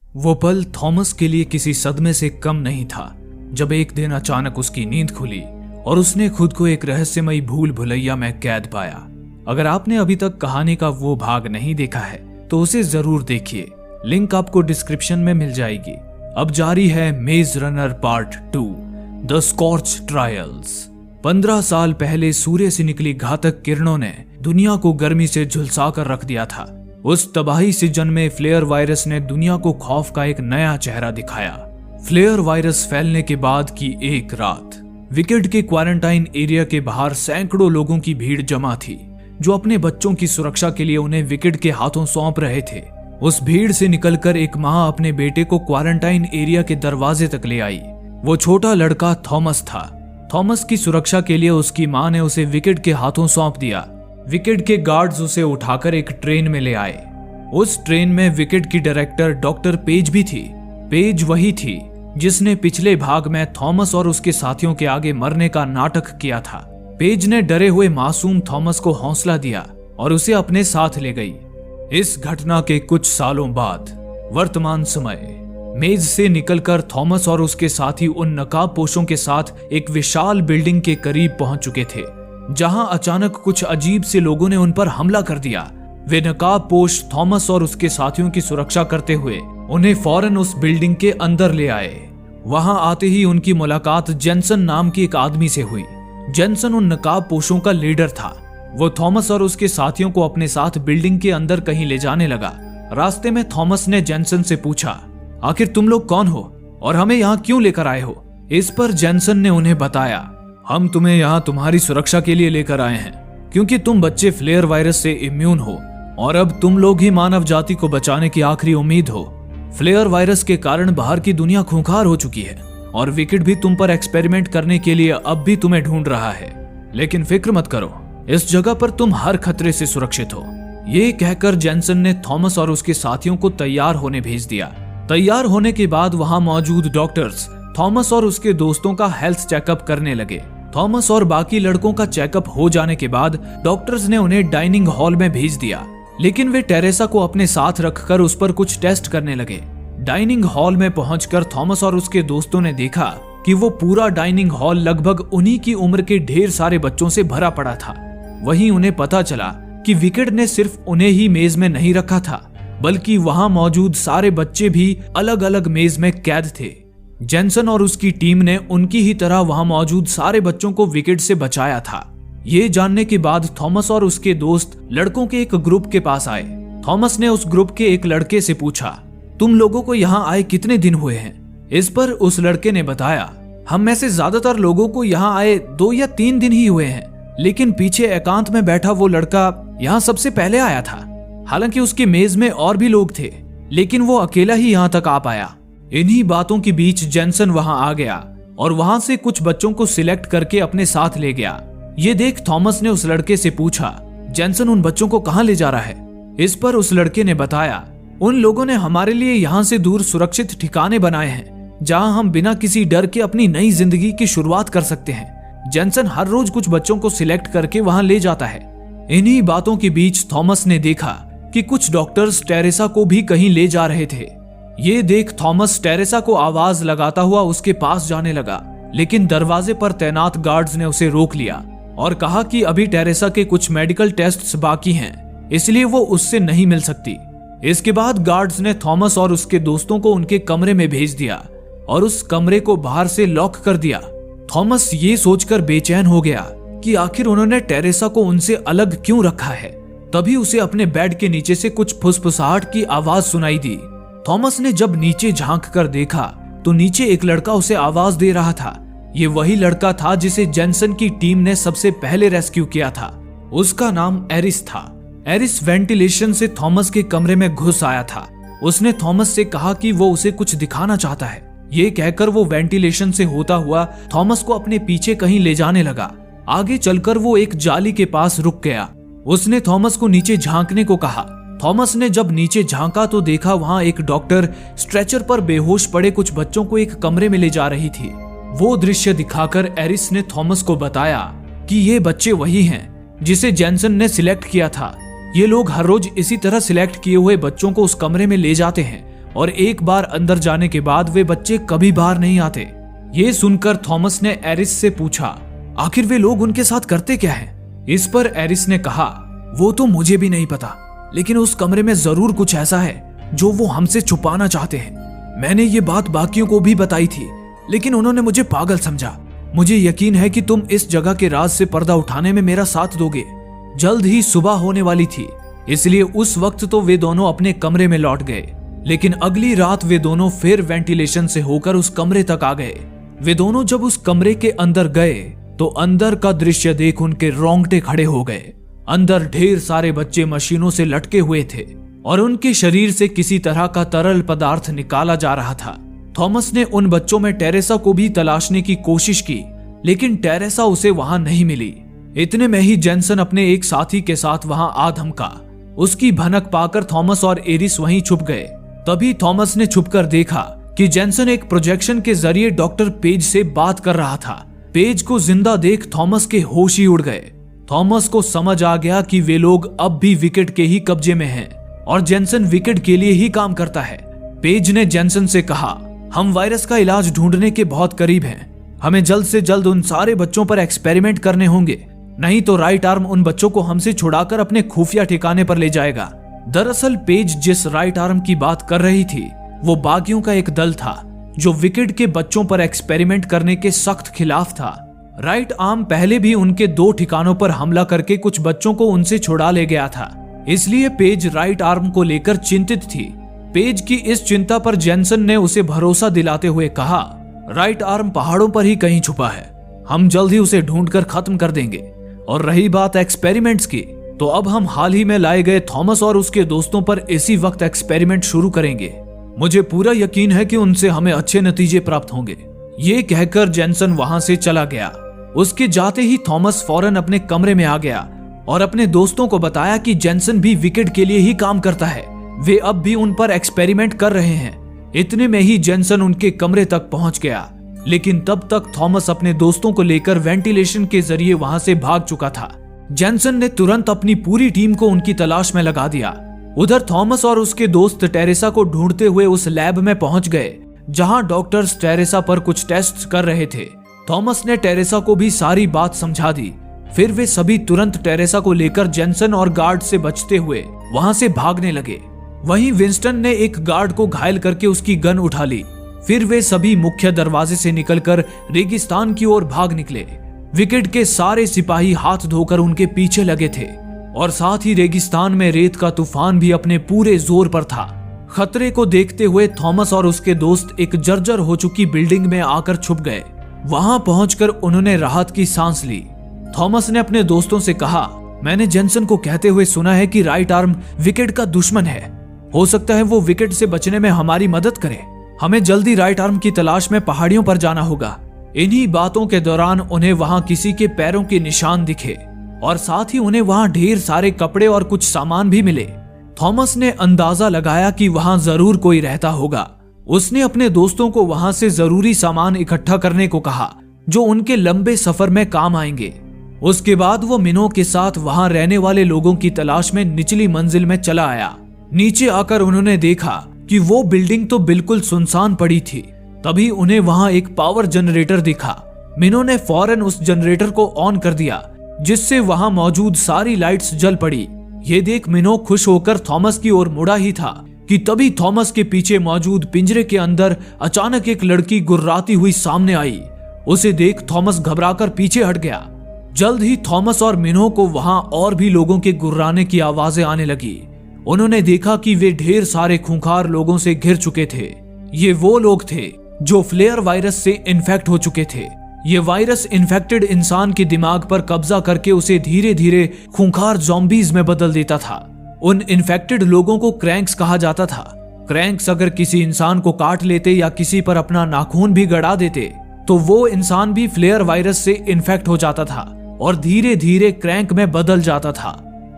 वो पल थॉमस के लिए किसी सदमे से कम नहीं था जब एक दिन अचानक उसकी नींद खुली और उसने खुद को एक रहस्यमयी भूल भुलैया में कैद पाया। अगर आपने अभी तक कहानी का वो भाग नहीं देखा है तो उसे जरूर देखिए, लिंक आपको डिस्क्रिप्शन में मिल जाएगी। अब जारी है मेज runner part 2, the scorch trials. 15 साल पहले सूर्य से निकली घातक किरणों ने दुनिया को गर्मी से झुलसा कर रख दिया था। उस तबाही से जन्मे फ्लेयर वायरस ने दुनिया को खौफ का एक नया चेहरा दिखाया। फ्लेयर वायरस फैलने के बाद की एक रात विकेड के क्वारंटाइन एरिया के बाहर सैकड़ों लोगों की भीड़ जमा थी जो अपने बच्चों की सुरक्षा के लिए उन्हें विकेड के हाथों सौंप रहे थे। उस भीड़ से निकलकर एक माँ अपने बेटे को क्वारंटाइन एरिया के दरवाजे तक ले आई। वो छोटा लड़का थॉमस था। थॉमस की सुरक्षा के लिए उसकी माँ ने उसे विकेड के हाथों सौंप दिया। विकेड के गार्ड्स उसे उठाकर एक ट्रेन में ले आए। उस ट्रेन में विकेड की डायरेक्टर डॉक्टर पेज भी थी। पेज वही थी जिसने पिछले भाग में थॉमस और उसके साथियों के आगे मरने का नाटक किया था। पेज ने डरे हुए मासूम थॉमस को हौसला दिया और उसे अपने साथ ले गई। इस घटना के कुछ सालों बाद वर्तमान समय मेज से निकलकर थॉमस और उसके साथी उन नकाबपोशों के साथ एक विशाल बिल्डिंग के करीब पहुंच चुके थे जहां अचानक कुछ अजीब से लोगों ने उन पर हमला कर दिया। वे नकाबपोश थॉमस और उसके साथियों की सुरक्षा करते हुए उन्हें फौरन उस बिल्डिंग के अंदर ले आए। वहां आते ही उनकी मुलाकात जेनसन नाम के एक आदमी से हुई। जेनसन उन नकाबपोशों का लीडर था। वो थॉमस और उसके साथियों को अपने साथ बिल्डिंग के अंदर कहीं ले जाने लगा। रास्ते में थॉमस ने जेनसन से पूछा, आखिर तुम लोग कौन हो और हमें यहाँ क्यों लेकर आए हो? इस पर जेनसन ने उन्हें बताया, हम तुम्हें यहाँ तुम्हारी सुरक्षा के लिए लेकर आए हैं क्योंकि तुम बच्चे फ्लेयर वायरस से इम्यून हो और अब तुम लोग ही मानव जाति को बचाने की आखिरी उम्मीद हो। फ्लेयर वायरस के कारण बाहर की दुनिया खूंखार हो चुकी है और विकेड भी तुम पर एक्सपेरिमेंट करने के लिए अब भी तुम्हें ढूंढ रहा है, लेकिन फिक्र मत करो, इस जगह पर तुम हर खतरे से सुरक्षित हो। ये कहकर जेनसन ने थॉमस और उसके साथियों को तैयार होने भेज दिया। तैयार होने के बाद वहां मौजूद डॉक्टर्स थॉमस और उसके दोस्तों का हेल्थ चेकअप करने लगे। थॉमस और बाकी लड़कों का चेकअप हो जाने के बाद डॉक्टर्स ने उन्हें डाइनिंग हॉल में भेज दिया, लेकिन वे टेरेसा को अपने साथ रखकर उस पर कुछ टेस्ट करने लगे। डाइनिंग हॉल में पहुंचकर थॉमस और उसके दोस्तों ने देखा कि वो पूरा डाइनिंग हॉल लगभग उन्हीं की उम्र के ढेर सारे बच्चों से भरा पड़ा था। वहीं उन्हें पता चला कि विकेड ने सिर्फ उन्हें ही मेज में नहीं रखा था, बल्कि वहां मौजूद सारे बच्चे भी अलग अलग मेज में कैद थे। जेनसन और उसकी टीम ने उनकी ही तरह वहां मौजूद सारे बच्चों को विकेड से बचाया था। ये जानने के बाद थॉमस और उसके दोस्त लड़कों के एक ग्रुप के पास आए। थॉमस ने उस ग्रुप के एक लड़के से पूछा, तुम लोगों को यहाँ आए कितने दिन हुए हैं? इस पर उस लड़के ने बताया, हम में से ज्यादातर लोगों को यहाँ आए 2 या 3 दिन ही हुए हैं, लेकिन पीछे एकांत में बैठा वो लड़का यहाँ सबसे पहले आया था। हालांकि उसके मेज में और भी लोग थे, लेकिन वो अकेला ही यहाँ तक आ पाया। इन्हीं बातों के बीच जेनसन वहां आ गया और वहां से कुछ बच्चों को सिलेक्ट करके अपने साथ ले गया। ये देख थॉमस ने उस लड़के से पूछा, जेनसन उन बच्चों को कहां ले जा रहा है? इस पर उस लड़के ने बताया, उन लोगों ने हमारे लिए यहाँ से दूर सुरक्षित ठिकाने बनाए हैं जहां हम बिना किसी डर के अपनी नई जिंदगी की शुरुआत कर सकते हैं। जेनसन हर रोज कुछ बच्चों को सिलेक्ट करके वहां ले जाता है। इन्हीं बातों के बीच थॉमस ने देखा कि कुछ डॉक्टर्स टेरेसा को भी कहीं ले जा रहे थे। ये देख थॉमस टेरेसा को आवाज लगाता हुआ उसके पास जाने लगा, लेकिन दरवाजे पर तैनात गार्ड्स ने उसे रोक लिया और कहा कि अभी टेरेसा के कुछ मेडिकल टेस्ट्स बाकी हैं, इसलिए वो उससे नहीं मिल सकती। इसके बाद गार्ड्स ने थॉमस और उसके दोस्तों को उनके कमरे में भेज दिया और उस कमरे को बाहर से लॉक कर दिया। थॉमस ये सोचकर बेचैन हो गया कि आखिर उन्होंने टेरेसा को उनसे अलग क्यों रखा है। तभी उसे अपने बेड के नीचे से कुछ फुसफुसाहट की आवाज सुनाई दी। थॉमस ने जब नीचे झांक कर देखा तो नीचे एक लड़का उसे आवाज दे रहा था। ये वही लड़का था जिसे जेनसन की टीम ने सबसे पहले रेस्क्यू किया था। उसका नाम एरिस था। एरिस वेंटिलेशन से थॉमस के कमरे में घुस आया था। उसने थॉमस से कहा कि वो उसे कुछ दिखाना चाहता है। ये कहकर वो वेंटिलेशन से होता हुआ थॉमस को अपने पीछे कहीं ले जाने लगा। आगे चलकर वो एक जाली के पास रुक गया। उसने थॉमस को नीचे झांकने को कहा। थॉमस ने जब नीचे झांका तो देखा वहां एक डॉक्टर स्ट्रेचर पर बेहोश पड़े कुछ बच्चों को एक कमरे में ले जा रही थी। वो दृश्य दिखाकर एरिस ने थॉमस को बताया कि ये बच्चे वही हैं जिसे जेनसन ने सिलेक्ट किया था। ये लोग हर रोज इसी तरह सिलेक्ट किए हुए बच्चों को उस कमरे में ले जाते हैं और एक बार अंदर जाने के बाद वे बच्चे कभी बाहर नहीं आते। ये सुनकर थॉमस ने एरिस से पूछा, आखिर वे लोग उनके साथ करते क्या हैं? इस पर एरिस ने कहा, वो तो मुझे भी नहीं पता, लेकिन उस कमरे में जरूर कुछ ऐसा है जो वो हमसे छुपाना चाहते हैं। मैंने ये बात बाकियों को भी बताई थी, लेकिन उन्होंने मुझे पागल समझा। मुझे यकीन है कि तुम इस जगह के राज से पर्दा उठाने में मेरा साथ दोगे। जल्द ही सुबह होने वाली थी, इसलिए उस वक्त तो वे दोनों अपने कमरे में लौट गए, लेकिन अगली रात वे दोनों फिर वेंटिलेशन से होकर उस कमरे तक आ गए। वे दोनों जब उस कमरे के अंदर गए तो अंदर का दृश्य देख उनके रोंगटे खड़े हो गए। अंदर ढेर सारे बच्चे मशीनों से लटके हुए थे और उनके शरीर से किसी तरह का तरल पदार्थ निकाला जा रहा था। थॉमस ने उन बच्चों में टेरेसा को भी तलाशने की कोशिश की, लेकिन टेरेसा उसे वहां नहीं मिली। इतने में ही जेनसन अपने एक साथी के साथ वहां आ धमका। उसकी भनक पाकर थॉमस और एरिस वहीं छुप गए। तभी थॉमस ने छुपकर देखा कि जेनसन एक प्रोजेक्शन के जरिए डॉक्टर पेज से बात कर रहा था। पेज को जिंदा देख थॉमस के होश ही उड़ गए। थॉमस को समझ आ गया कि वे लोग अब भी विकेट के ही कब्जे में हैं और जेनसन विकेट के लिए ही काम करता है। पेज ने जेनसन से कहा, हम वायरस का इलाज ढूंढने के बहुत करीब हैं। हमें जल्द से जल्द उन सारे बच्चों पर एक्सपेरिमेंट करने होंगे, नहीं तो राइट आर्म उन बच्चों को हमसे छुड़ाकर अपने खुफिया ठिकाने पर ले जाएगा। दरअसल पेज जिस राइट आर्म की बात कर रही थी वो बागियों का एक दल था जो विकेट के बच्चों पर एक्सपेरिमेंट करने के सख्त खिलाफ था। राइट आर्म पहले भी उनके 2 ठिकानों पर हमला करके कुछ बच्चों को उनसे छुड़ा ले गया था, इसलिए पेज राइट आर्म को लेकर चिंतित थी। पेज की इस चिंता पर जेनसन ने उसे भरोसा दिलाते हुए कहा, राइट आर्म पहाड़ों पर ही कहीं छुपा है, हम जल्द ही उसे ढूंढकर खत्म कर देंगे। और रही बात एक्सपेरिमेंट्स की, तो अब हम हाल ही में लाए गए थॉमस और उसके दोस्तों पर इसी वक्त एक्सपेरिमेंट शुरू करेंगे। मुझे पूरा यकीन है कि उनसे हमें अच्छे नतीजे प्राप्त होंगे। ये कहकर जेनसन वहां से चला गया। उसके जाते ही थॉमस फौरन अपने कमरे में आ गया और अपने दोस्तों को बताया कि जेनसन भी विकेट के लिए ही काम करता है, वे अब भी उन पर एक्सपेरिमेंट कर रहे हैं। इतने में ही जेनसन उनके कमरे तक पहुंच गया, लेकिन तब तक थॉमस अपने दोस्तों को लेकर वेंटिलेशन के जरिए वहां से भाग चुका था। जेनसन ने तुरंत अपनी पूरी टीम को उनकी तलाश में लगा दिया। उधर थॉमस और उसके दोस्त टेरेसा को ढूंढते हुए उस लैब में पहुंच गए जहां डॉक्टर्स टेरेसा पर कुछ टेस्ट कर रहे थे। थॉमस ने टेरेसा को भी सारी बात समझा दी। फिर वे सभी तुरंत टेरेसा को लेकर जेनसन और गार्ड से बचते हुए वहां से भागने लगे। वहीं विंस्टन ने एक गार्ड को घायल करके उसकी गन उठा ली। फिर वे सभी मुख्य दरवाजे से निकलकर रेगिस्तान की ओर भाग निकले। विकेट के सारे सिपाही हाथ धोकर उनके पीछे लगे थे और साथ ही रेगिस्तान में रेत का तूफान भी अपने पूरे जोर पर था। खतरे को देखते हुए थॉमस और उसके दोस्त एक जर्जर हो चुकी बिल्डिंग में आकर छुप गए। वहां पहुंचकर उन्होंने राहत की सांस ली। थॉमस ने अपने दोस्तों से कहा, मैंने जेनसन को कहते हुए सुना है कि राइट आर्म विकेट का दुश्मन है। हो सकता है वो विकेट से बचने में हमारी मदद करे। हमें जल्दी राइट आर्म की तलाश में पहाड़ियों पर जाना होगा। इन्हीं बातों के दौरान उन्हें वहां किसी के पैरों के निशान दिखे और साथ ही उन्हें वहां ढेर सारे कपड़े और कुछ सामान भी मिले। थॉमस ने अंदाजा लगाया कि वहां जरूर कोई रहता होगा। उसने अपने दोस्तों को वहां से जरूरी सामान इकट्ठा करने को कहा जो उनके लंबे सफर में काम आएंगे। उसके बाद वो मिनो के साथ वहां रहने वाले लोगों की तलाश में निचली मंजिल में चला आया। नीचे आकर उन्होंने देखा कि वो बिल्डिंग तो बिल्कुल सुनसान पड़ी थी। तभी उन्हें वहां एक पावर जनरेटर दिखा। मिनो ने फौरन उस जनरेटर को ऑन कर दिया, जिससे वहां मौजूद सारी लाइट्स जल पड़ी। ये देख मिनो खुश होकर थॉमस की ओर मुड़ा ही था कि तभी थॉमस के पीछे मौजूद पिंजरे के अंदर अचानक एक लड़की गुर्राती हुई सामने आई। उसे देख थॉमस घबराकर पीछे हट गया। जल्द ही थॉमस और मिनो को वहां और भी लोगों के गुर्राने की आवाजें आने लगी। उन्होंने देखा कि वे ढेर सारे खूंखार लोगों से घिर चुके थे। ये वो लोग थे जो फ्लेयर वायरस से इन्फेक्ट हो चुके थे। ये वायरस इन्फेक्टेड इंसान के दिमाग पर कब्जा करके उसे धीरे धीरे खूंखार ज़ॉम्बीज में बदल देता था। उन इन्फेक्टेड लोगों को क्रैंक्स कहा जाता था। क्रैंक्स अगर किसी इंसान को काट लेते या किसी पर अपना नाखून भी गड़ा देते तो वो इंसान भी फ्लेयर वायरस से इन्फेक्ट हो जाता था और धीरे धीरे क्रैंक में बदल जाता था।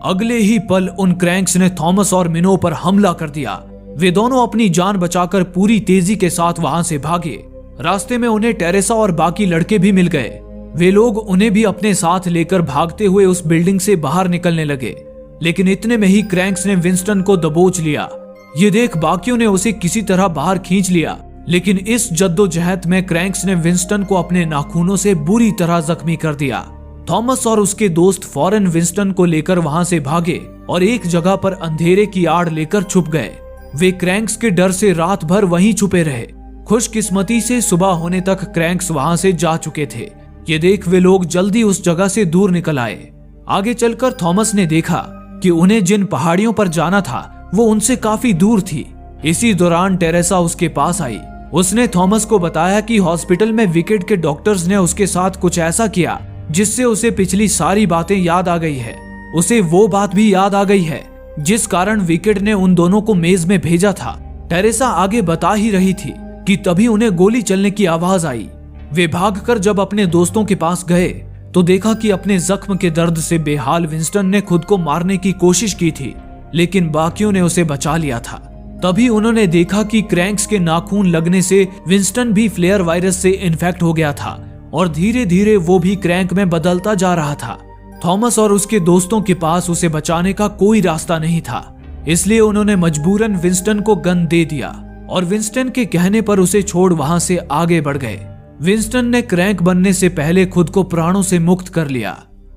अगले ही पल उन क्रैंक्स ने थॉमस और मिनो पर हमला कर दिया। वे दोनों अपनी जान बचाकर पूरी तेजी के साथ वहां से भागे। रास्ते में उन्हें टेरेसा और बाकी लड़के भी मिल गए। वे लोग उन्हें भी अपने साथ लेकर भागते हुए उस बिल्डिंग से बाहर निकलने लगे, लेकिन इतने में ही क्रैंक्स ने विंस्टन को दबोच लिया। ये देख बाकियों ने उसे किसी तरह बाहर खींच लिया, लेकिन इस जद्दोजहद में क्रैंक्स ने विंस्टन को अपने नाखूनों से बुरी तरह जख्मी कर दिया। थॉमस और उसके दोस्त फौरन विंस्टन को लेकर वहां से भागे और एक जगह पर अंधेरे की आड़ लेकर छुप गए। वे क्रैंक्स के डर से रात भर वहीं छुपे रहे। खुशकिस्मती से सुबह होने तक क्रैंक्स वहां से जा चुके थे। ये देख वे लोग जल्दी उस जगह से दूर निकल आए। आगे चलकर थॉमस ने देखा कि उन्हें जिन पहाड़ियों पर जाना था वो उनसे काफी दूर थी। इसी दौरान टेरेसा उसके पास आई। उसने थॉमस को बताया कि हॉस्पिटल में विकेट के डॉक्टर्स ने उसके साथ कुछ ऐसा किया जिससे उसे पिछली सारी बातें याद आ गई है। उसे वो बात भी याद आ गई है जिस कारण विकेट ने उन दोनों को मेज में भेजा था। टेरेसा आगे बता ही रही थी कि तभी उन्हें गोली चलने की आवाज आई। वे भागकर जब अपने दोस्तों के पास गए तो देखा कि अपने जख्म के दर्द से बेहाल विंस्टन ने खुद को मारने की कोशिश की थी, लेकिन बाकियों ने उसे बचा लिया था। तभी उन्होंने देखा कि क्रैंक्स के नाखून लगने से विंस्टन भी फ्लेयर वायरस से इन्फेक्ट हो गया था और धीरे धीरे वो भी क्रैंक में बदलता जा रहा था। थॉमस और उसके दोस्तों के पास उसे बचाने का कोई रास्ता नहीं था, इसलिए उन्होंने मजबूरन विंस्टन को गन दे दिया और विंस्टन के कहने पर उसे छोड़ वहां से आगे बढ़ गए। विंस्टन ने क्रैंक बनने से पहले खुद को प्राणों से मुक्त कर लिया।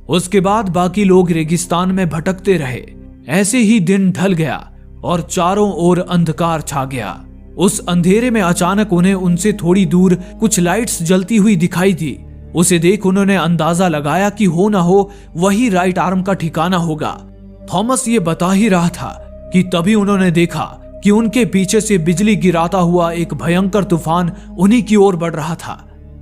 उसके बाद बाकी लोग रेगिस्तान में भटकते रहे। ऐसे ही दिन ढल गया और चारों ओर अंधकार छा गया। उस अंधेरे में अचानक उन्हें उनसे थोड़ी दूर कुछ लाइट्स जलती हुई दिखाई दी। उसे देख उन्होंने अंदाजा लगाया कि हो ना हो वही राइट आर्म का ठिकाना होगा। थॉमस ये बता ही रहा था कि तभी उन्होंने देखा कि उनके पीछे से बिजली गिराता हुआ एक भयंकर तूफान उन्हीं की ओर बढ़ रहा था।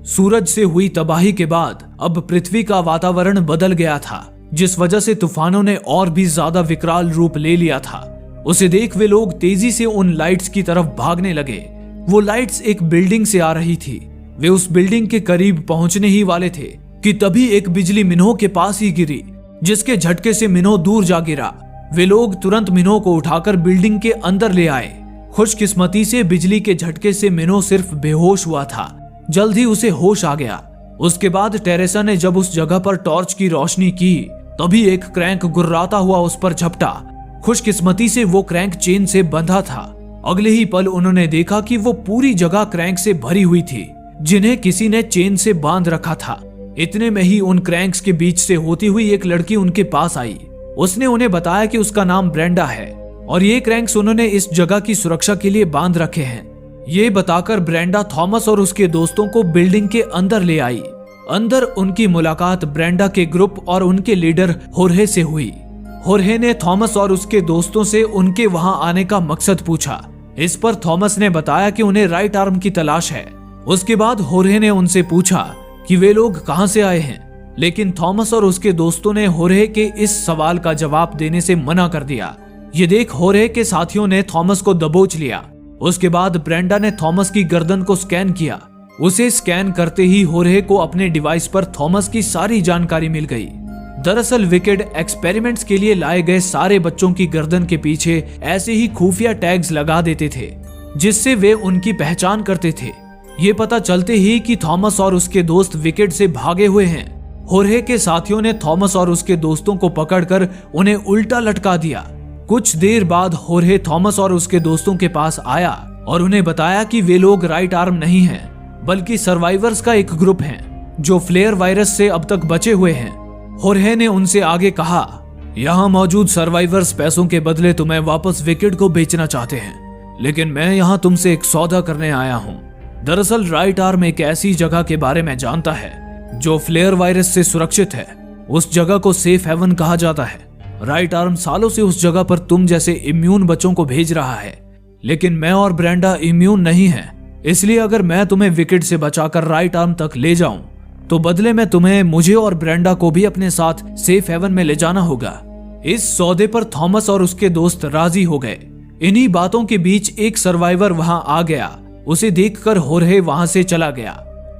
सूरज से हुई तबाही के बाद अब पृथ्वी का वातावरण बदल गया था, जिस वजह से तूफानों ने और भी ज्यादा विकराल रूप ले लिया था। उसे देख वे लोग तेजी से उन लाइट्स की तरफ भागने लगे। वो लाइट्स एक बिल्डिंग से आ रही थी। वे उस बिल्डिंग के करीब पहुंचने ही वाले थे कि तभी एक बिजली मिन्हो के पास ही गिरी, जिसके झटके से मिन्हो दूर जा गिरा। वे लोग तुरंत मिन्हो को उठाकर बिल्डिंग के अंदर ले आए। खुशकिस्मती से बिजली के झटके से मिन्हो सिर्फ बेहोश हुआ था। जल्द ही उसे होश आ गया। उसके बाद टेरेसा ने जब उस जगह पर टॉर्च की रोशनी की तभी एक क्रैंक गुर्राता हुआ उस पर झपटा। खुशकिस्मती से वो क्रैंक चेन से बंधा था। अगले ही पल उन्होंने देखा कि वो पूरी जगह क्रैंक से भरी हुई थी, जिन्हें किसी ने चेन से बांध रखा था। इतने में ही उन क्रैंक्स के बीच से होती हुई एक लड़की उनके पास आई। उसने उन्हें बताया कि उसका नाम ब्रेंडा है और ये क्रैंक्स उन्होंने इस जगह की सुरक्षा के लिए बांध रखे हैं। ये बताकर ब्रेंडा थॉमस और उसके दोस्तों को बिल्डिंग के अंदर ले आई। अंदर उनकी मुलाकात ब्रेंडा के ग्रुप और उनके लीडर होर्हे से हुई। होर्हे ने थॉमस और उसके दोस्तों से उनके वहां आने का मकसद पूछा। इस पर थॉमस ने बताया कि उन्हें राइट आर्म की तलाश है। उसके बाद होर्हे ने उनसे पूछा कि वे लोग कहां से आए हैं, लेकिन थॉमस और उसके दोस्तों ने होर्हे के इस सवाल का जवाब देने से मना कर दिया। ये देख होर्हे के साथियों ने थॉमस को दबोच लिया। उसके बाद ब्रेंडा ने थॉमस की गर्दन को स्कैन किया। उसे स्कैन करते ही होर्हे को अपने डिवाइस पर थॉमस की सारी जानकारी मिल गई। दरअसल विकेट एक्सपेरिमेंट्स के लिए लाए गए सारे बच्चों की गर्दन के पीछे ऐसे ही खुफिया टैग्स लगा देते थे, जिससे वे उनकी पहचान करते थे। ये पता चलते ही कि थॉमस और उसके दोस्त विकेट से भागे हुए हैं। होर्हे के साथियों ने थॉमस और उसके दोस्तों को पकड़कर उन्हें उल्टा लटका दिया। कुछ देर बाद होर्हे थॉमस और उसके दोस्तों के पास आया और उन्हें बताया कि वे लोग राइट आर्म नहीं हैं, बल्कि सर्वाइवर्स का एक ग्रुप है जो फ्लेयर वायरस से अब तक बचे हुए हैं। होर्हे ने उनसे आगे कहा, यहाँ मौजूद सर्वाइवर्स पैसों के बदले तुम्हें वापस विकेट को बेचना चाहते हैं, लेकिन मैं यहाँ तुमसे एक सौदा करने आया हूँ। दरअसल राइट आर्म एक ऐसी जगह के बारे में जानता है जो फ्लेयर वायरस से सुरक्षित है। उस जगह को सेफ हेवन कहा जाता है। राइट आर्म सालों से उस जगह पर तुम जैसे इम्यून बच्चों को भेज रहा है, लेकिन मैं और ब्रेंडा इम्यून नहीं है। इसलिए अगर मैं तुम्हें विकेट से बचाकर राइट आर्म तक ले जाऊं तो बदले में तुम्हें, मुझे और ब्रेंडा को भी अपने साथ सेफ हेवन में ले जाना होगा। इस सौदे पर थॉमस और उसके दोस्त राजी हो गए। इन्हीं बातों के बीच एक सर्वाइवर वहां आ गया। उसे देखकर होर्हे वहां से चला गया।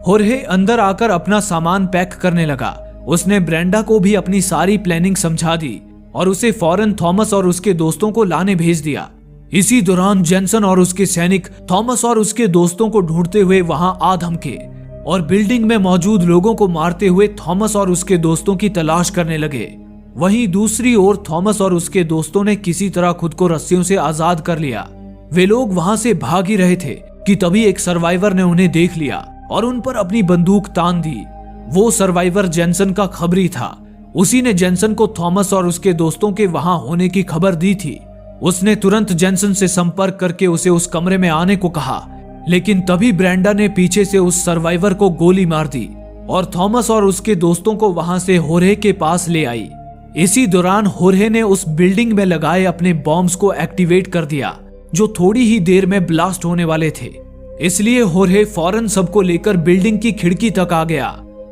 होर्हे अंदर आकर अपना सामान पैक करने लगा। उसने ब्रेंडा को भी अपनी सारी प्लानिंग समझा दी और उसे फौरन थॉमस और उसके दोस्तों को लाने भेज दिया। इसी दौरान जेनसन और उसके सैनिक थॉमस और उसके दोस्तों को ढूंढते हुए वहां आ धमके और बिल्डिंग में मौजूद लोगों को मारते हुए थॉमस और उसके दोस्तों की तलाश करने लगे। वहीं दूसरी ओर थॉमस और उसके दोस्तों ने किसी तरह खुद को रस्सियों से आजाद कर लिया। वे लोग वहां से भाग ही रहे थे कि तभी एक सर्वाइवर ने उन्हें देख लिया और उन पर अपनी बंदूक तान दी। वो सर्वाइवर जेनसन का खबरी था। उसी ने जेनसन को थॉमस और उसके दोस्तों के वहां होने की खबर दी थी। उसने तुरंत जेनसन से संपर्क करके उसे उस कमरे में आने को कहा, लेकिन तभी ब्रेंडा ने पीछे से उस सर्वाइवर को गोली मार दी और थॉमस और उसके दोस्तों को वहां से होर्हे के पास ले आई। इसी दौरान होर्हे ने उस बिल्डिंग में लगाए अपने बॉम्ब्स को एक्टिवेट कर दिया, जो थोड़ी ही देर में ब्लास्ट होने वाले थे। इसलिए होर्हे फौरन सबको लेकर बिल्डिंग की खिड़की तक आ गया।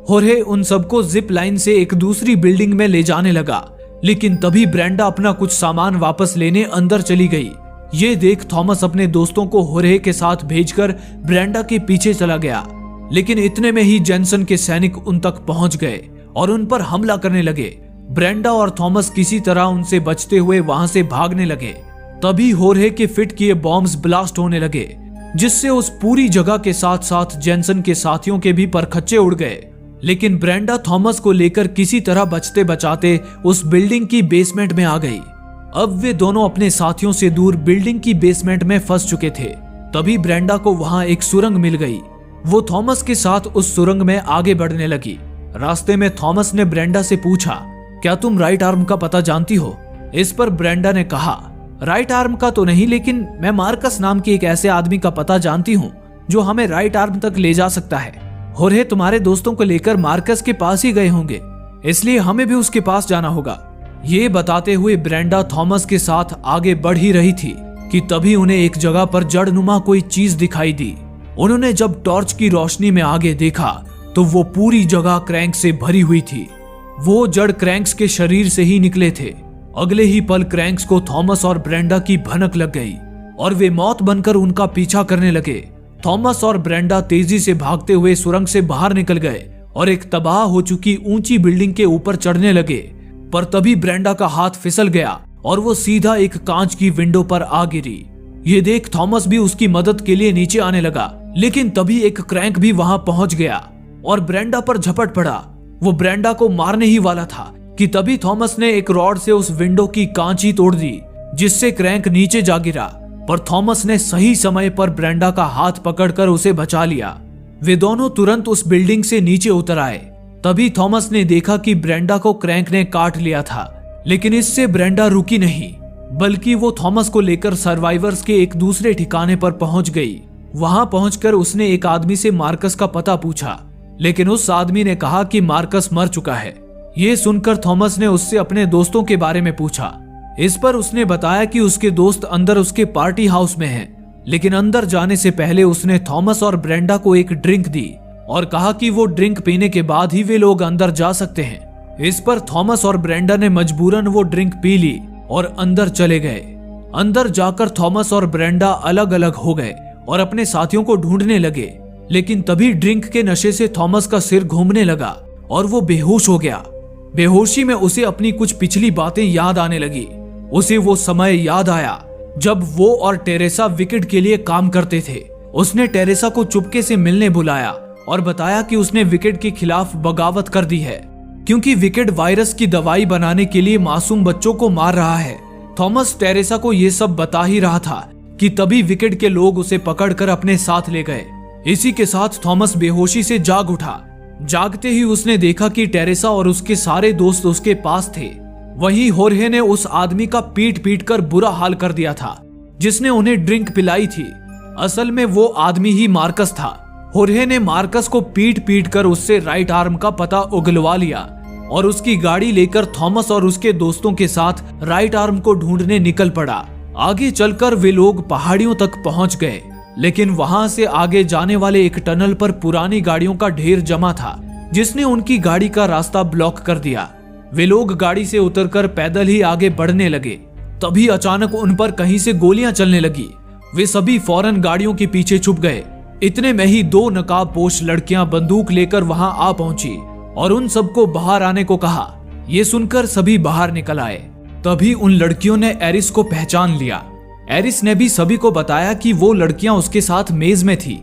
होर्हे उन सबको जिप लाइन से एक दूसरी बिल्डिंग में ले जाने लगा, लेकिन तभी ब्रेंडा अपना कुछ सामान वापस लेने अंदर चली गई। ये देख थॉमस अपने दोस्तों को होर्हे के साथ भेजकर ब्रेंडा के पीछे चला गया, लेकिन इतने में ही जेनसन के सैनिक उन तक पहुंच गए और उन पर हमला करने लगे। ब्रेंडा और थॉमस किसी तरह उनसे बचते हुए वहां से भागने लगे। तभी होर्हे के फिट किए बॉम्ब्स ब्लास्ट होने लगे, जिससे उस पूरी जगह के साथ साथ जेनसन के साथियों के भी परखच्चे उड़ गए। लेकिन ब्रेंडा थॉमस को लेकर किसी तरह बचते बचाते उस बिल्डिंग की बेसमेंट में आ गई। अब वे दोनों अपने साथियों से दूर बिल्डिंग की बेसमेंट में फंस चुके थे। तभी ब्रेंडा को वहां एक सुरंग मिल गई। वो थॉमस के साथ उस सुरंग में आगे बढ़ने लगी। रास्ते में थॉमस ने ब्रेंडा से पूछा, क्या तुम राइट आर्म का पता जानती हो? इस पर ब्रेंडा ने कहा, राइट आर्म का तो नहीं, लेकिन मैं मार्कस नाम के एक ऐसे आदमी का पता जानती हूँ जो हमें राइट आर्म तक ले जा सकता है। होर्हे तुम्हारे दोस्तों को लेकर मार्कस के पास ही गए होंगे, इसलिए हमें भी उसके पास जाना होगा। ये बताते हुए ब्रेंडा थॉमस के साथ आगे बढ़ ही रही थी कि तभी उन्हें एक जगह पर जड़नुमा कोई चीज दिखाई दी। उन्होंने जब टॉर्च की रोशनी में आगे देखा तो वो पूरी जगह क्रैंक से भरी हुई थी। वो जड़ क्रैंक्स के शरीर से ही निकले थे। अगले ही पल क्रैंक्स को थॉमस और ब्रेंडा की भनक लग गई और वे मौत बनकर उनका पीछा करने लगे। थॉमस और ब्रेंडा तेजी से भागते हुए सुरंग से बाहर निकल गए और एक तबाह हो चुकी ऊंची बिल्डिंग के ऊपर चढ़ने लगे। पर तभी ब्रेंडा का हाथ फिसल गया और वो सीधा एक कांच की विंडो पर आ गिरी। ये देख थॉमस भी उसकी मदद के लिए नीचे आने लगा, लेकिन तभी एक क्रैंक भी वहां पहुंच गया और ब्रेंडा पर झपट पड़ा। वो ब्रेंडा को मारने ही वाला था कि तभी थॉमस ने एक रॉड से उस विंडो की कांच ही तोड़ दी, जिससे क्रैंक नीचे जा गिरा। पर थॉमस ने सही समय पर ब्रेंडा का हाथ पकड़कर उसे बचा लिया। वे दोनों तुरंत उस बिल्डिंग से नीचे उतर आए। तभी थॉमस ने देखा कि ब्रेंडा को क्रैंक ने काट लिया था, लेकिन इससे ब्रेंडा रुकी नहीं, बल्कि वो थॉमस को लेकर सर्वाइवर्स के एक दूसरे ठिकाने पर पहुंच गई। वहां पहुंचकर उसने एक आदमी से मार्कस का पता पूछा, लेकिन उस आदमी ने कहा कि मार्कस मर चुका है। ये सुनकर थॉमस ने उससे अपने दोस्तों के बारे में पूछा। इस पर उसने बताया कि उसके दोस्त अंदर उसके पार्टी हाउस में हैं, लेकिन अंदर जाने से पहले उसने थॉमस और ब्रेंडा को एक ड्रिंक दी और कहा कि वो ड्रिंक पीने के बाद ही वे लोग अंदर जा सकते हैं। इस पर थॉमस और ब्रेंडा ने मजबूरन वो ड्रिंक पी ली और अंदर चले गए। अंदर जाकर थॉमस और ब्रेंडा अलग अलग हो गए और अपने साथियों को ढूंढने लगे, लेकिन तभी ड्रिंक के नशे से थॉमस का सिर घूमने लगा और वो बेहोश हो गया। बेहोशी में उसे अपनी कुछ पिछली बातें याद आने लगी। उसे वो समय याद आया जब वो और टेरेसा विकेट के लिए काम करते थे। उसने टेरेसा को चुपके से मिलने बुलाया और बताया कि उसने विकेट के खिलाफ बगावत कर दी है, क्योंकि विकेट वायरस की दवाई बनाने के लिए मासूम बच्चों को मार रहा है। थॉमस टेरेसा को ये सब बता ही रहा था कि तभी विकेट के लोग उसे पकड़कर अपने साथ ले गए। इसी के साथ थॉमस बेहोशी से जाग उठा। जागते ही उसने देखा कि टेरेसा और उसके सारे दोस्त उसके पास थे। वहीं होर्हे ने उस आदमी का पीट पीट कर बुरा हाल कर दिया था, जिसने उन्हें ड्रिंक पिलाई थी। असल में वो आदमी ही मार्कस था। होर्हे ने मार्कस को पीट पीट कर उससे राइट आर्म का पता उगलवा लिया और उसकी गाड़ी लेकर थॉमस और उसके दोस्तों के साथ राइट आर्म को ढूंढने निकल पड़ा। आगे चलकर वे लोग पहाड़ियों तक पहुंच गए, लेकिन वहां से आगे जाने वाले एक टनल पर पुरानी गाड़ियों का ढेर जमा था, जिसने उनकी गाड़ी का रास्ता ब्लॉक कर दिया। वे लोग गाड़ी से उतरकर पैदल ही आगे बढ़ने लगे। तभी अचानक उन पर कहीं से गोलियां चलने लगी। वे सभी फौरन गाड़ियों के पीछे छुप गए। इतने में ही 2 नकाबपोश लड़कियां बंदूक लेकर वहां आ पहुंची और उन सबको बाहर आने को कहा। ये सुनकर सभी बाहर निकल आए। तभी उन लड़कियों ने एरिस को पहचान लिया। एरिस ने भी सभी को बताया कि वो लड़कियां उसके साथ मेज में थी।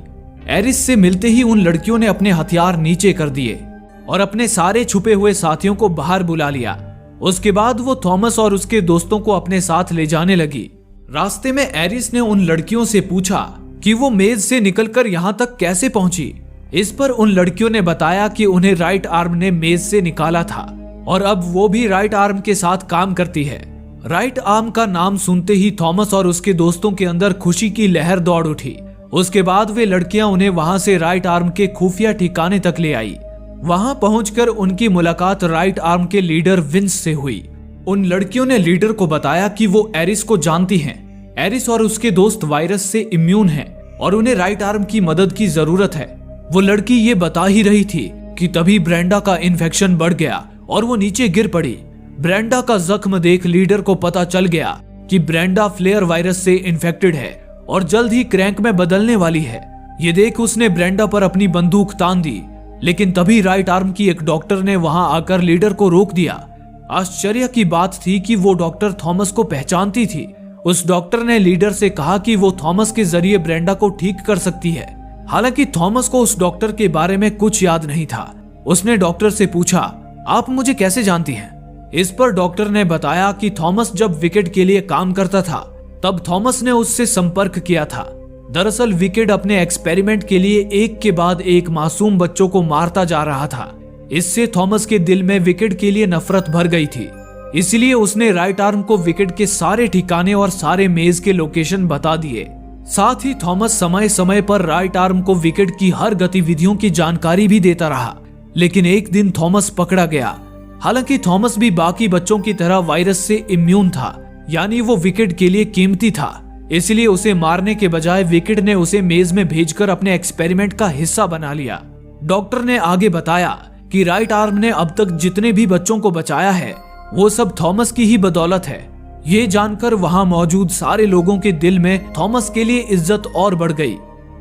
एरिस से मिलते ही उन लड़कियों ने अपने हथियार नीचे कर दिए और अपने सारे छुपे हुए साथियों को बाहर बुला लिया। उसके बाद वो थॉमस और उसके दोस्तों को अपने साथ ले जाने लगी। रास्ते में एरिस ने उन लड़कियों से पूछा कि वो मेज से निकलकर यहाँ तक कैसे पहुंची। इस पर उन लड़कियों ने बताया कि उन्हें राइट आर्म ने मेज से निकाला था और अब वो भी राइट आर्म के साथ काम करती है। राइट आर्म का नाम सुनते ही थॉमस और उसके दोस्तों के अंदर खुशी की लहर दौड़ उठी। उसके बाद वे लड़कियां उन्हें वहां से राइट आर्म के खुफिया ठिकाने तक ले आई। वहां पहुंचकर उनकी मुलाकात राइट आर्म के लीडर विंस से हुई। उन लड़कियों ने लीडर को बताया कि वो एरिस को जानती हैं। एरिस और उसके दोस्त वायरस से इम्यून हैं और उन्हें राइट आर्म की मदद की जरूरत है। वो लड़की ये बता ही रही थी कि तभी ब्रेंडा का इन्फेक्शन बढ़ गया और वो नीचे गिर पड़ी। ब्रेंडा का जख्म देख लीडर को पता चल गया कि ब्रेंडा फ्लेयर वायरस से इन्फेक्टेड है और जल्द ही क्रैंक में बदलने वाली है। ये देख उसने ब्रेंडा पर अपनी बंदूक तान दी, लेकिन तभी राइट आर्म की एक डॉक्टर ने वहां आकर लीडर को रोक दिया। आश्चर्य की बात थी कि वो डॉक्टर थॉमस को पहचानती थी। उस डॉक्टर ने लीडर से कहा कि वो थॉमस के जरिए ब्रेंडा को ठीक कर सकती है। हालांकि थॉमस को उस डॉक्टर के बारे में कुछ याद नहीं था। उसने डॉक्टर से पूछा, आप मुझे कैसे जानती हैं? इस पर डॉक्टर ने बताया कि थॉमस जब विकेट के लिए काम करता था तब थॉमस ने उससे संपर्क किया था। दरअसल विकेट अपने एक्सपेरिमेंट के लिए एक के बाद एक मासूम बच्चों को मारता जा रहा था। इससे थॉमस के दिल में विकेट के लिए नफरत भर गई थी। इसलिए उसने राइट आर्म को विकेट के सारे ठिकाने और सारे मेज के लोकेशन बता दिए। साथ ही थॉमस समय समय पर राइट आर्म को विकेट की हर गतिविधियों की जानकारी भी देता रहा। लेकिन एक दिन थॉमस पकड़ा गया। हालांकि थॉमस भी बाकी बच्चों की तरह वायरस से इम्यून था, यानी वो विकेट के लिए कीमती था। इसलिए उसे मारने के बजाय विकेट ने उसे मेज में भेजकर अपने एक्सपेरिमेंट का हिस्सा बना लिया। डॉक्टर ने आगे बताया कि राइट आर्म ने अब तक जितने भी बच्चों को बचाया है वो सब थॉमस की ही बदौलत है। ये जानकर वहां मौजूद सारे लोगों के दिल में थॉमस के लिए इज्जत और बढ़ गई।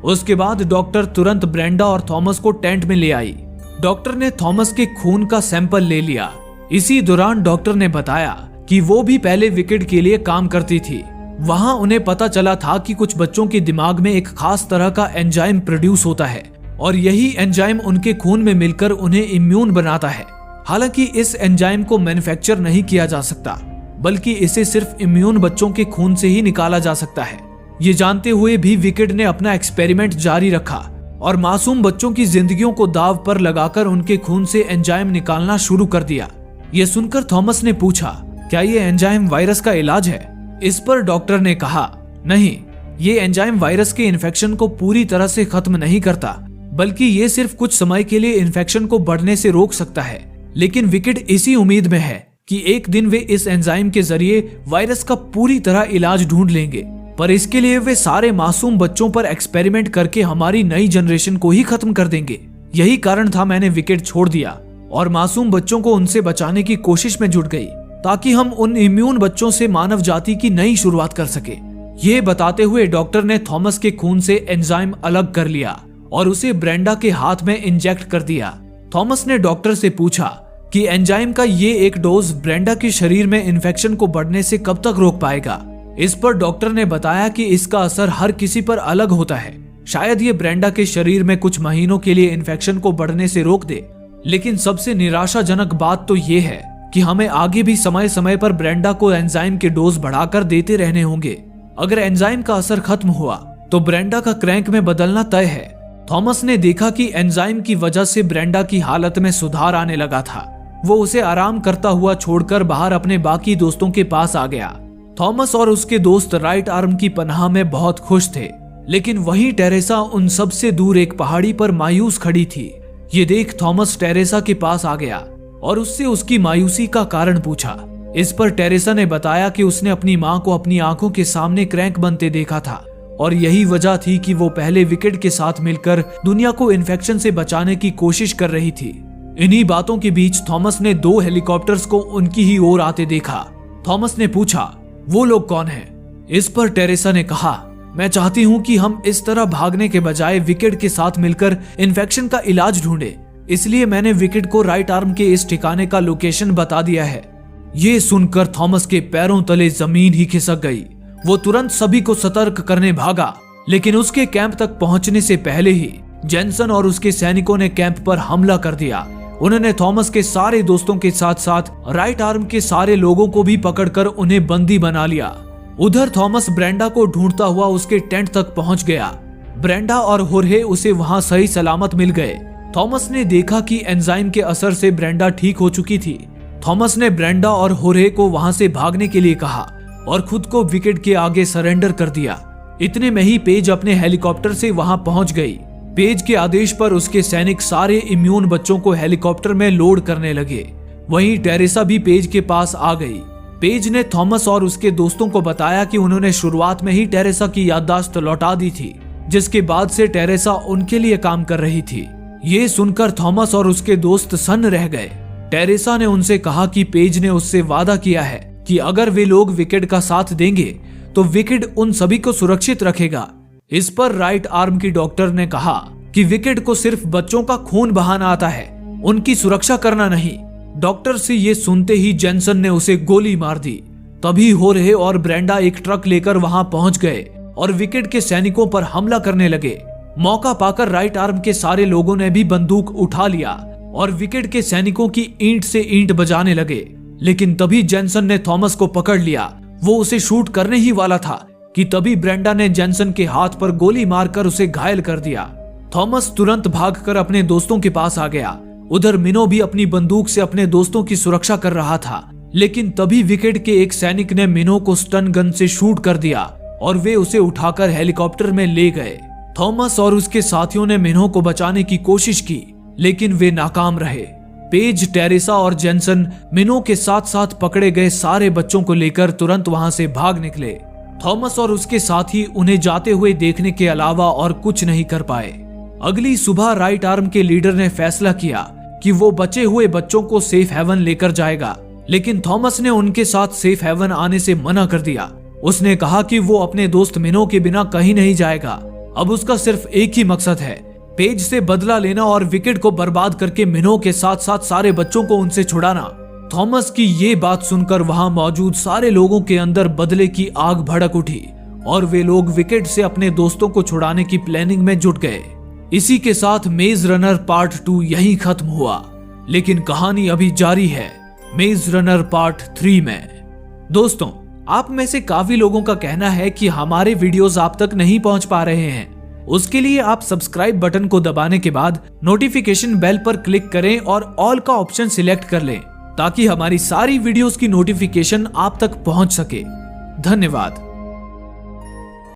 उसके बाद डॉक्टर तुरंत ब्रेंडा और थॉमस को टेंट में ले आई। डॉक्टर ने थॉमस के खून का सैंपल ले लिया। इसी दौरान डॉक्टर ने बताया कि वो भी पहले विकेट के लिए काम करती थी। वहां उन्हें पता चला था कि कुछ बच्चों के दिमाग में एक खास तरह का एंजाइम प्रोड्यूस होता है और यही एंजाइम उनके खून में मिलकर उन्हें इम्यून बनाता है। हालांकि इस एंजाइम को मैन्युफैक्चर नहीं किया जा सकता, बल्कि इसे सिर्फ इम्यून बच्चों के खून से ही निकाला जा सकता है। ये जानते हुए भी विकेट ने अपना एक्सपेरिमेंट जारी रखा और मासूम बच्चों की जिंदगियों को दाव पर लगाकर उनके खून से एंजाइम निकालना शुरू कर दिया। ये सुनकर थॉमस ने पूछा, क्या ये एंजाइम वायरस का इलाज है? इस पर डॉक्टर ने कहा, नहीं, ये एंजाइम वायरस के इन्फेक्शन को पूरी तरह से खत्म नहीं करता, बल्कि ये सिर्फ कुछ समय के लिए इन्फेक्शन को बढ़ने से रोक सकता है। लेकिन विकेट इसी उम्मीद में है कि एक दिन वे इस एंजाइम के जरिए वायरस का पूरी तरह इलाज ढूंढ लेंगे, पर इसके लिए वे सारे मासूम बच्चों पर एक्सपेरिमेंट करके हमारी नई जनरेशन को ही खत्म कर देंगे। यही कारण था मैंने विकेट छोड़ दिया और मासूम बच्चों को उनसे बचाने की कोशिश में जुट गई, ताकि हम उन इम्यून बच्चों से मानव जाति की नई शुरुआत कर सके। ये बताते हुए डॉक्टर ने थॉमस के खून से एंजाइम अलग कर लिया और उसे ब्रेंडा के हाथ में इंजेक्ट कर दिया। थॉमस ने डॉक्टर से पूछा कि एंजाइम का ये एक डोज ब्रेंडा के शरीर में इन्फेक्शन को बढ़ने से कब तक रोक पाएगा। इस पर डॉक्टर ने बताया कि इसका असर हर किसी पर अलग होता है। शायद ये ब्रेंडा के शरीर में कुछ महीनों के लिए इन्फेक्शन को बढ़ने से रोक दे, लेकिन सबसे निराशाजनक बात तो ये है कि हमें आगे भी समय समय पर ब्रेंडा को एंजाइम के डोज बढ़ाकर देते रहने होंगे। अगर एंजाइम का असर खत्म हुआ तो ब्रेंडा का क्रैंक में बदलना तय है। थॉमस ने देखा कि एंजाइम की वजह से ब्रेंडा की हालत में सुधार आने लगा था। वो उसे आराम करता हुआ छोड़कर बाहर अपने बाकी दोस्तों के पास आ गया। थॉमस और उसके दोस्त राइट आर्म की पनाह में बहुत खुश थे, लेकिन वहीं टेरेसा उन सब से दूर एक पहाड़ी पर मायूस खड़ी थी। ये देख थॉमस टेरेसा के पास आ गया और उससे उसकी मायूसी का कारण पूछा। इस पर टेरेसा ने बताया कि उसने अपनी मां को अपनी आंखों के सामने क्रैंक बनते देखा था और यही वजह थी कि वो पहले विकेट के साथ मिलकर दुनिया को इन्फेक्शन से बचाने की कोशिश कर रही थी। इन्हीं बातों के बीच थॉमस ने 2 हेलीकॉप्टर्स को उनकी ही ओर आते देखा। थॉमस ने पूछा, वो लोग कौन हैं? इस पर टेरेसा ने कहा, मैं चाहती हूँ कि हम इस तरह भागने के बजाय विकेट के साथ मिलकर इन्फेक्शन का इलाज ढूंढे। इसलिए मैंने विकेट को राइट आर्म के इस ठिकाने का लोकेशन बता दिया है। ये सुनकर थॉमस के पैरों तले जमीन ही खिसक गई। वो तुरंत सभी को सतर्क करने भागा, लेकिन उसके कैंप तक पहुंचने से पहले ही जेनसन और उसके सैनिकों ने कैंप पर हमला कर दिया। उन्होंने थॉमस के सारे दोस्तों के साथ साथ राइट आर्म के सारे लोगों को भी पकड़कर उन्हें बंदी बना लिया। उधर थॉमस ब्रेंडा को ढूंढता हुआ उसके टेंट तक पहुंच गया। ब्रेंडा और होर्हे उसे वहां सही सलामत मिल गए। थॉमस ने देखा कि एंजाइम के असर से ब्रेंडा ठीक हो चुकी थी। थॉमस ने ब्रेंडा और होर्हे को वहां से भागने के लिए कहा और खुद को विकेट के आगे सरेंडर कर दिया। इतने में ही पेज अपने हेलीकॉप्टर से वहां पहुंच गई। पेज के आदेश पर उसके सैनिक सारे इम्यून बच्चों को हेलीकॉप्टर में लोड करने लगे। वहीं टेरेसा भी पेज के पास आ गई। पेज ने थॉमस और उसके दोस्तों को बताया कि उन्होंने शुरुआत में ही टेरेसा की याददाश्त लौटा दी थी, जिसके बाद से टेरेसा उनके लिए काम कर रही थी। ये सुनकर थॉमस और उसके दोस्त सन्न रह गए। टेरेसा ने उनसे कहा कि पेज ने उससे वादा किया है कि अगर वे लोग विकेट का साथ देंगे तो विकेट उन सभी को सुरक्षित रखेगा। इस पर राइट आर्म की डॉक्टर ने कहा कि विकेट को सिर्फ बच्चों का खून बहाना आता है, उनकी सुरक्षा करना नहीं। डॉक्टर से ये सुनते ही जेनसन ने उसे गोली मार दी। तभी होर्हे और ब्रेंडा एक ट्रक लेकर वहां पहुंच गए और विकेट के सैनिकों पर हमला करने लगे। मौका पाकर राइट आर्म के सारे लोगों ने भी बंदूक उठा लिया और विकेट के सैनिकों की ईंट से ईंट बजाने लगे। लेकिन तभी जेनसन ने थॉमस को पकड़ लिया। वो उसे शूट करने ही वाला था कि तभी ब्रेंडा ने जेनसन के हाथ पर गोली मारकर उसे घायल कर दिया। थॉमस तुरंत भागकर अपने दोस्तों के पास आ गया। उधर मिनो भी अपनी बंदूक से अपने दोस्तों की सुरक्षा कर रहा था। लेकिन तभी विकेट के एक सैनिक ने मिनो को स्टन गन से शूट कर दिया और वे उसे उठाकर हेलीकॉप्टर में ले गए। थॉमस और उसके साथियों ने मिनो को बचाने की कोशिश की, लेकिन वे नाकाम रहे। पेज, टेरेसा और जेनसन मिनो के साथ साथ पकड़े गए सारे बच्चों को लेकर तुरंत वहां से भाग निकले। थॉमस और उसके साथी उन्हें जाते हुए देखने के अलावा और कुछ नहीं कर पाए। अगली सुबह राइट आर्म के लीडर ने फैसला किया कि वो बचे हुए बच्चों को सेफ हेवन लेकर जाएगा, लेकिन थॉमस ने उनके साथ सेफ हेवन आने से मना कर दिया। उसने कहा कि वो अपने दोस्त मिनो के बिना कहीं नहीं जाएगा। अब उसका सिर्फ एक ही मकसद है, पेज से बदला लेना और विकेट को बर्बाद करके मिनो के साथ साथ सारे बच्चों को उनसे छुड़ाना। थॉमस की ये बात सुनकर वहां मौजूद सारे लोगों के अंदर बदले की आग भड़क उठी और वे लोग विकेट से अपने दोस्तों को छुड़ाने की प्लानिंग में जुट गए। इसी के साथ मेज रनर पार्ट 2 यहीं खत्म हुआ, लेकिन कहानी अभी जारी है मेज रनर पार्ट 3 में। दोस्तों, आप में से काफी लोगों का कहना है कि हमारे वीडियोस आप तक नहीं पहुंच पा रहे हैं। उसके लिए आप सब्सक्राइब बटन को दबाने के बाद नोटिफिकेशन बेल पर क्लिक करें और ऑल का ऑप्शन सिलेक्ट कर लें, ताकि हमारी सारी वीडियोस की नोटिफिकेशन आप तक पहुंच सके। धन्यवाद।